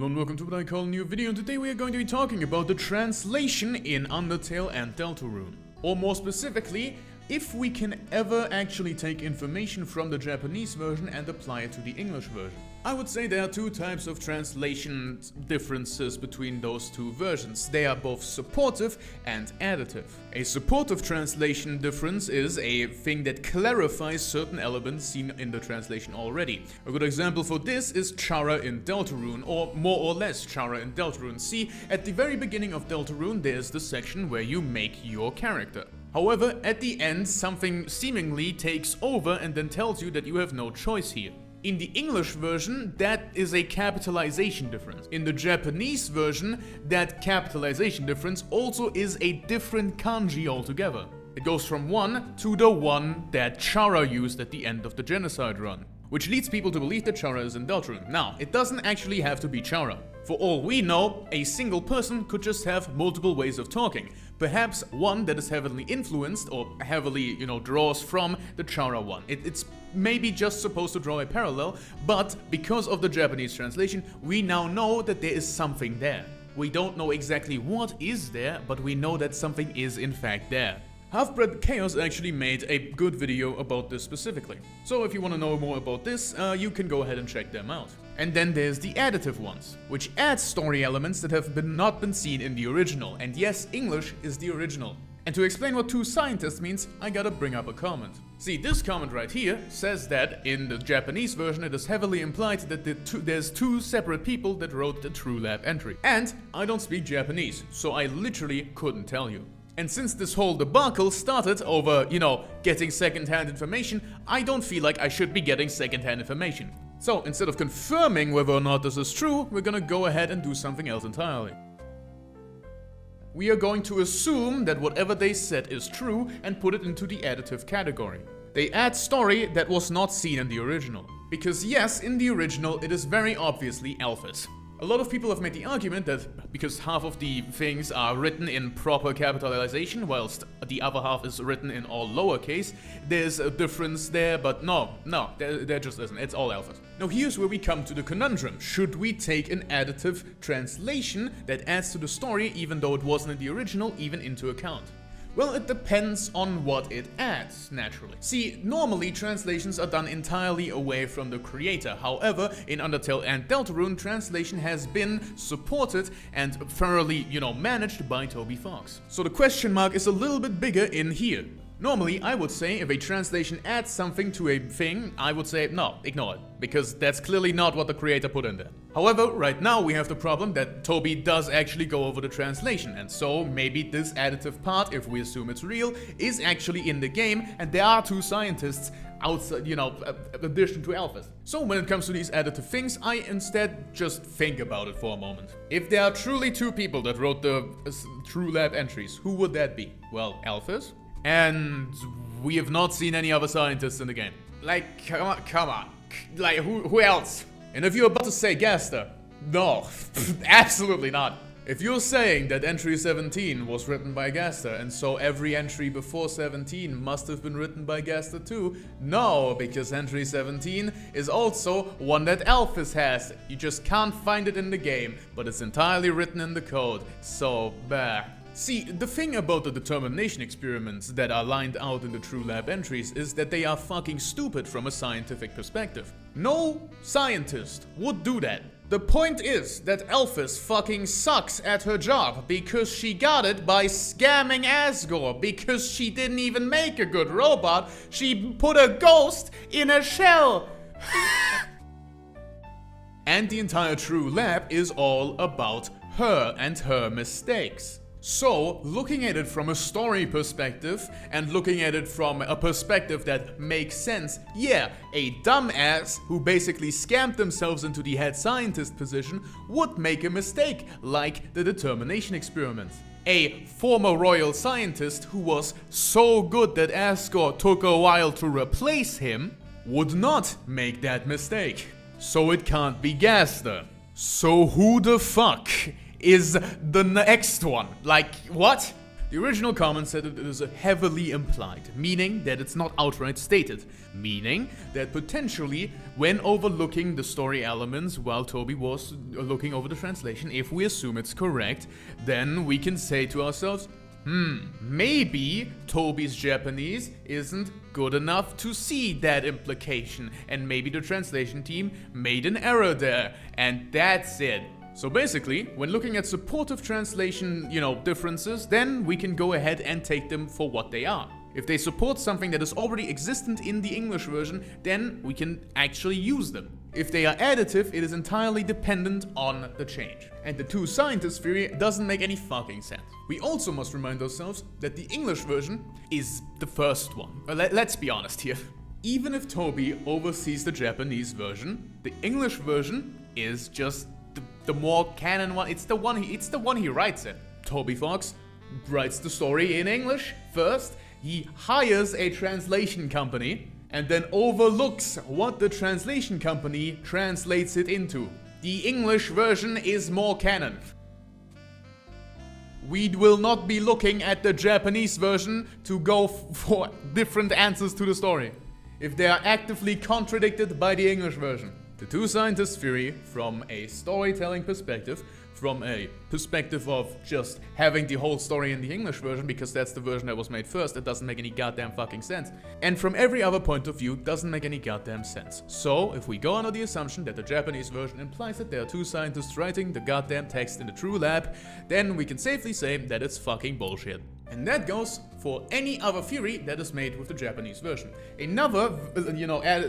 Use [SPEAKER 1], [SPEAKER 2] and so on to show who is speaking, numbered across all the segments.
[SPEAKER 1] And welcome to what I call a new video, and today we are going to be talking about the translation in Undertale and Deltarune. Or more specifically, if we can ever actually take information from the Japanese version and apply it to the English version. I would say there are two types of translation differences between those two versions. They are both supportive and additive. A supportive translation difference is a thing that clarifies certain elements seen in the translation already. A good example for this is Chara in Deltarune, or more or less Chara in Deltarune. See, at the very beginning of Deltarune there's the section where you make your character. However, at the end, something seemingly takes over and then tells you that you have no choice here. In the English version, that is a capitalization difference. In the Japanese version, that capitalization difference also is a different kanji altogether. It goes from one to the one that Chara used at the end of the genocide run, which leads people to believe that Chara is in Deltarune. Now, it doesn't actually have to be Chara. For all we know, a single person could just have multiple ways of talking. Perhaps one that is heavily influenced or heavily, draws from the Chara one. It's maybe just supposed to draw a parallel, but because of the Japanese translation, we now know that there is something there. We don't know exactly what is there, but we know that something is in fact there. Half-Bred Chaos actually made a good video about this specifically. So if you want to know more about this, you can go ahead and check them out. And then there's the additive ones, which add story elements that have not been seen in the original. And yes, English is the original. And to explain what two scientists means, I gotta bring up a comment. See, this comment right here says that in the Japanese version it is heavily implied that there's two separate people that wrote the True Lab entry. And I don't speak Japanese, so I literally couldn't tell you. And since this whole debacle started over, getting second-hand information, I don't feel like I should be getting second-hand information. So instead of confirming whether or not this is true, we're gonna go ahead and do something else entirely. We are going to assume that whatever they said is true and put it into the additive category. They add story that was not seen in the original. Because yes, in the original it is very obviously Alphys. A lot of people have made the argument that because half of the things are written in proper capitalization, whilst the other half is written in all lowercase, there's a difference there, but no, there just isn't. It's all Alphys. Now here's where we come to the conundrum. Should we take an additive translation that adds to the story, even though it wasn't in the original, even into account? Well, it depends on what it adds, naturally. See, normally translations are done entirely away from the creator. However, in Undertale and Deltarune, translation has been supported and thoroughly, managed by Toby Fox. So the question mark is a little bit bigger in here. Normally, I would say if a translation adds something to a thing, I would say no, ignore it, because that's clearly not what the creator put in there. However, right now we have the problem that Toby does actually go over the translation, and so maybe this additive part, if we assume it's real, is actually in the game, and there are two scientists outside, addition to Alphys. So when it comes to these additive things, I instead just think about it for a moment. If there are truly two people that wrote the True Lab entries, who would that be? Well, Alphys. And we have not seen any other scientists in the game. Like, come on. Like, who else? And if you're about to say Gaster, no, absolutely not. If you're saying that entry 17 was written by Gaster, and so every entry before 17 must have been written by Gaster too, no, because entry 17 is also one that Alphys has. You just can't find it in the game, but it's entirely written in the code, so bah. See, the thing about the determination experiments that are lined out in the True Lab entries is that they are fucking stupid from a scientific perspective. No scientist would do that. The point is that Alphys fucking sucks at her job because she got it by scamming Asgore, because she didn't even make a good robot, she put a ghost in a shell. And the entire True Lab is all about her and her mistakes. So, looking at it from a story perspective, and looking at it from a perspective that makes sense, yeah, a dumbass who basically scammed themselves into the head scientist position would make a mistake, like the determination experiment. A former royal scientist who was so good that Asgore took a while to replace him would not make that mistake. So it can't be Gaster. So who the fuck is the next one? Like, what? The original comment said that it is heavily implied, meaning that it's not outright stated, meaning that potentially when overlooking the story elements while Toby was looking over the translation, if we assume it's correct, then we can say to ourselves, maybe Toby's Japanese isn't good enough to see that implication, and maybe the translation team made an error there, and that's it. So basically, when looking at supportive translation, differences, then we can go ahead and take them for what they are. If they support something that is already existent in the English version, then we can actually use them. If they are additive, it is entirely dependent on the change. And the two scientists theory doesn't make any fucking sense. We also must remind ourselves that the English version is the first one. Let's be honest here. Even if Toby oversees the Japanese version, the English version is just the more canon one. It's the one he writes in. Toby Fox writes the story in English first. He hires a translation company and then overlooks what the translation company translates it into. The English version is more canon. We will not be looking at the Japanese version to go for different answers to the story if they are actively contradicted by the English version. The two scientists' theory, from a storytelling perspective, from a perspective of just having the whole story in the English version because that's the version that was made first, it doesn't make any goddamn fucking sense. And from every other point of view, doesn't make any goddamn sense. So, if we go under the assumption that the Japanese version implies that there are two scientists writing the goddamn text in the true lab, then we can safely say that it's fucking bullshit. And that goes for any other theory that is made with the Japanese version. Another,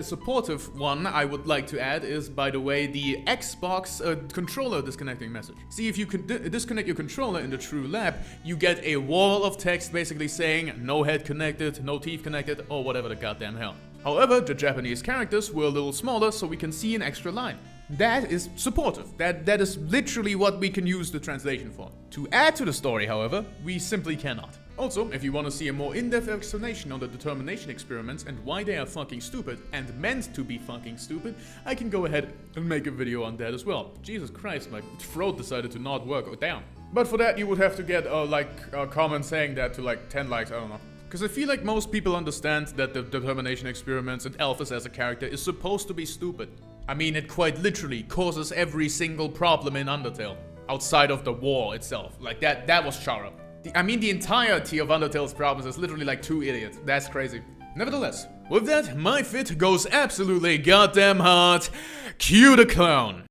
[SPEAKER 1] supportive one I would like to add is, by the way, the Xbox controller disconnecting message. See, if you could disconnect your controller in the true lab, you get a wall of text basically saying no head connected, no teeth connected, or whatever the goddamn hell. However, the Japanese characters were a little smaller, so we can see an extra line. That is supportive. That is literally what we can use the translation for. To add to the story, however, we simply cannot. Also, if you want to see a more in-depth explanation on the determination experiments and why they are fucking stupid and meant to be fucking stupid, I can go ahead and make a video on that as well. Jesus Christ, my throat decided to not work. Oh, damn. But for that, you would have to get a comment saying that to 10 likes, I don't know. Because I feel like most people understand that the determination experiments and Alphys as a character is supposed to be stupid. I mean, it quite literally causes every single problem in Undertale, outside of the war itself. That was Chara. The entirety of Undertale's problems is literally two idiots. That's crazy. Nevertheless, with that, my fit goes absolutely goddamn hard. Cue the clown.